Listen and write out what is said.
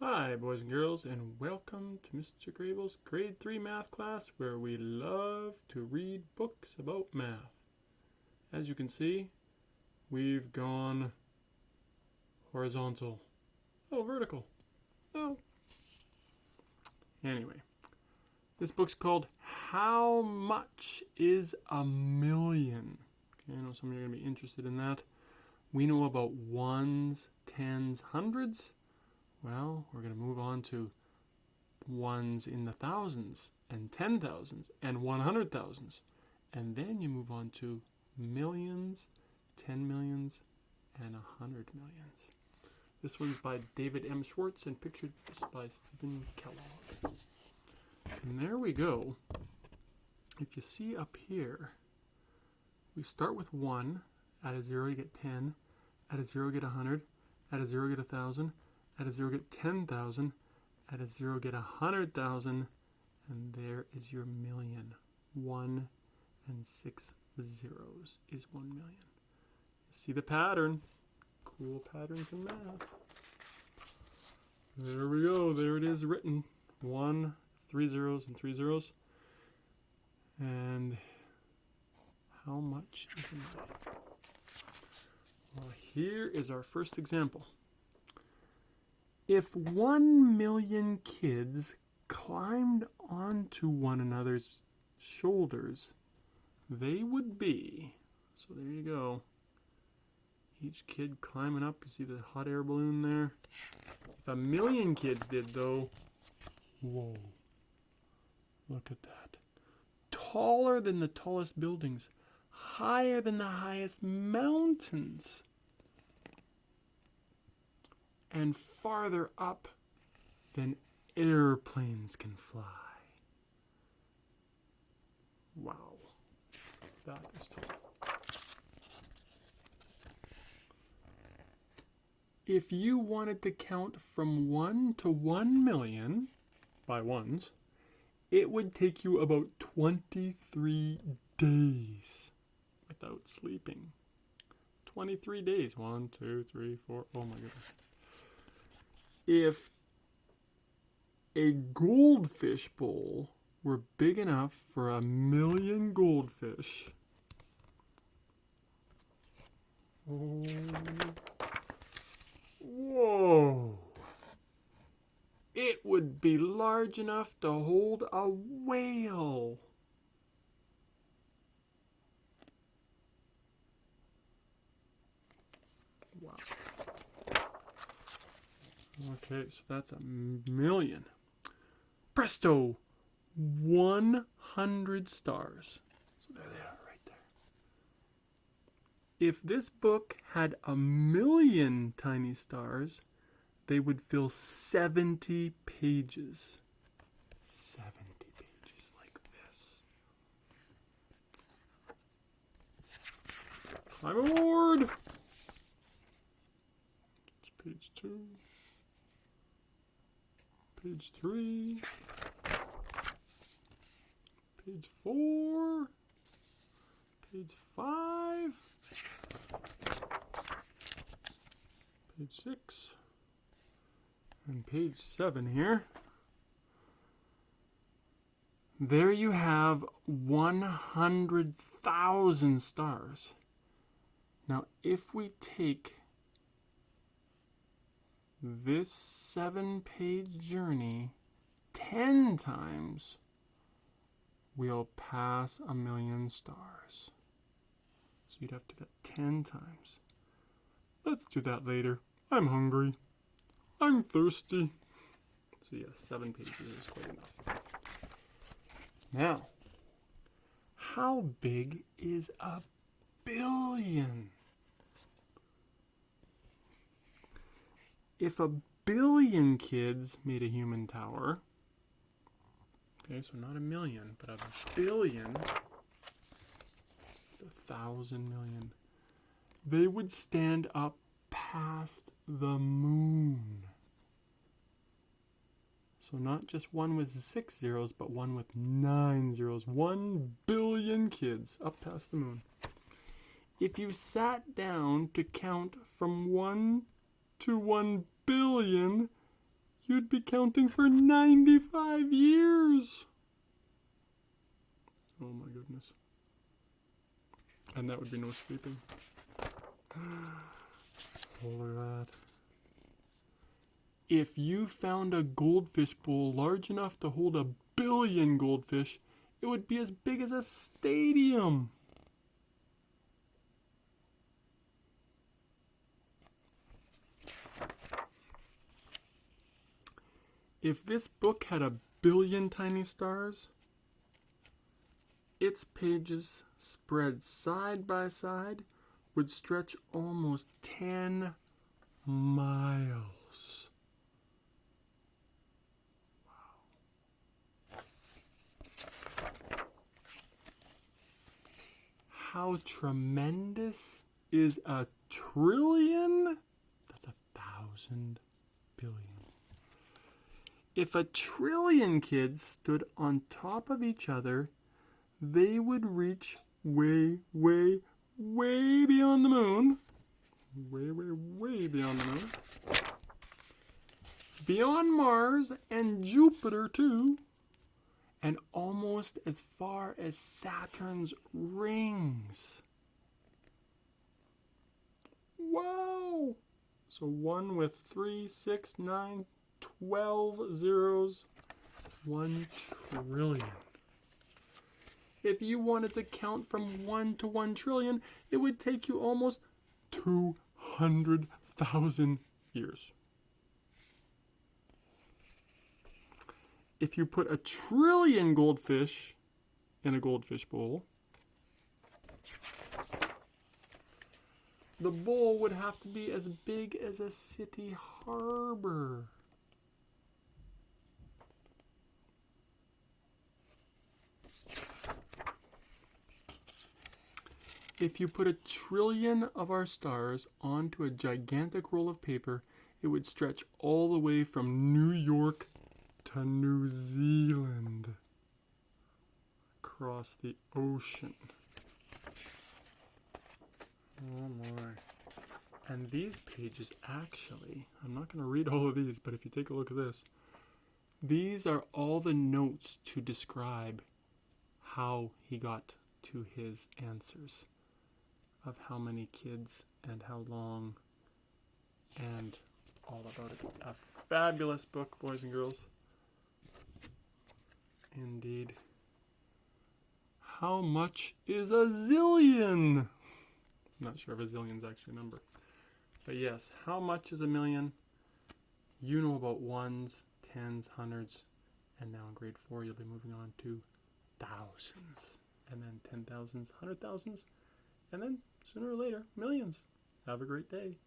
Hi, boys and girls, and welcome to Mr. Grable's Grade 3 math class, where we love to read books about math. As you can see, we've gone horizontal. Oh, vertical. Oh. Anyway, this book's called How Much is a Million? Okay, I know some of you are going to be interested in that. We know about ones, tens, hundreds. Well, we're going to move on to ones in the thousands and 10,000s and 100,000s. And then you move on to millions, 10 millions, and 100 millions. This one's by David M. Schwartz and pictured by Steven Kellogg. And there we go. If you see up here, we start with 1. Add a 0, you get 10. Add a 0, get 100. Add a 0, get 1,000. Add a 0, get 10,000. Add a 0, get 100,000. And there is your million. 1 and 6 zeros is 1 million. See the pattern? Cool patterns in math. There we go. There it is written. 1, 3 zeros and 3 zeros. And how much is a million? Well, here is our first example. If 1 million kids climbed onto one another's shoulders, they would be, so there you go, each kid climbing up, you see the hot air balloon there? If 1 million kids did though, whoa, look at that. Taller than the tallest buildings, higher than the highest mountains, and farther up than airplanes can fly. Wow, that is tall. If you wanted to count from 1 to 1 million by ones, it would take you about 23 days without sleeping. 23 days. 1, 2, 3, 4. Oh my goodness. If a goldfish bowl were big enough for 1 million goldfish, whoa, it would be large enough to hold a whale. Wow. Okay, so that's 1 million. Presto! 100 stars. So there they are right there. If this book had 1 million tiny stars, they would fill 70 pages. 70 pages like this. Climb aboard! It's page 2. Page 3, page 4, page 5, page 6, and page 7 here. There you have 100,000 stars. Now, if we take this 7-page journey 10 times, we'll pass 1 million stars. So you'd have to do that 10 times. Let's do that later. I'm hungry. I'm thirsty. So yes, 7 pages is quite enough. Now, how big is a billion? If 1 billion kids made a human tower, okay, so not 1 million, but 1 billion, it's 1,000 million, they would stand up past the moon. So not just one with 6 zeros, but one with 9 zeros. 1 billion kids up past the moon. If you sat down to count from 1 to 1 billion, you'd be counting for 95 years. Oh my goodness. And that would be no sleeping. Look at that. If you found a goldfish bowl large enough to hold 1 billion goldfish, it would be as big as a stadium. If this book had 1 billion tiny stars, its pages spread side by side would stretch almost 10 miles. Wow. How tremendous is 1 trillion? That's 1,000 billion. If 1 trillion kids stood on top of each other, they would reach way, way, way beyond the moon. Way, way, way beyond the moon. Beyond Mars and Jupiter too. And almost as far as Saturn's rings. Wow! So 1 with 3, 6, 9, 12 zeros. 1 trillion. If you wanted to count from 1 to 1 trillion, it would take you almost 200,000 years. If you put 1 trillion goldfish in a goldfish bowl, the bowl would have to be as big as a city harbor. If you put 1 trillion of our stars onto a gigantic roll of paper, it would stretch all the way from New York to New Zealand. Across the ocean. Oh my. And these pages actually, I'm not going to read all of these, but if you take a look at this, these are all the notes to describe how he got to his answers. Of how many kids and how long and all about it. A fabulous book, boys and girls. Indeed. How much is a zillion? I'm not sure if a zillion is actually a number. But yes, how much is 1,000,000? You know about ones, tens, hundreds, and now in grade 4 you'll be moving on to thousands. And then 10,000s, 100,000s, and then sooner or later, millions. Have a great day.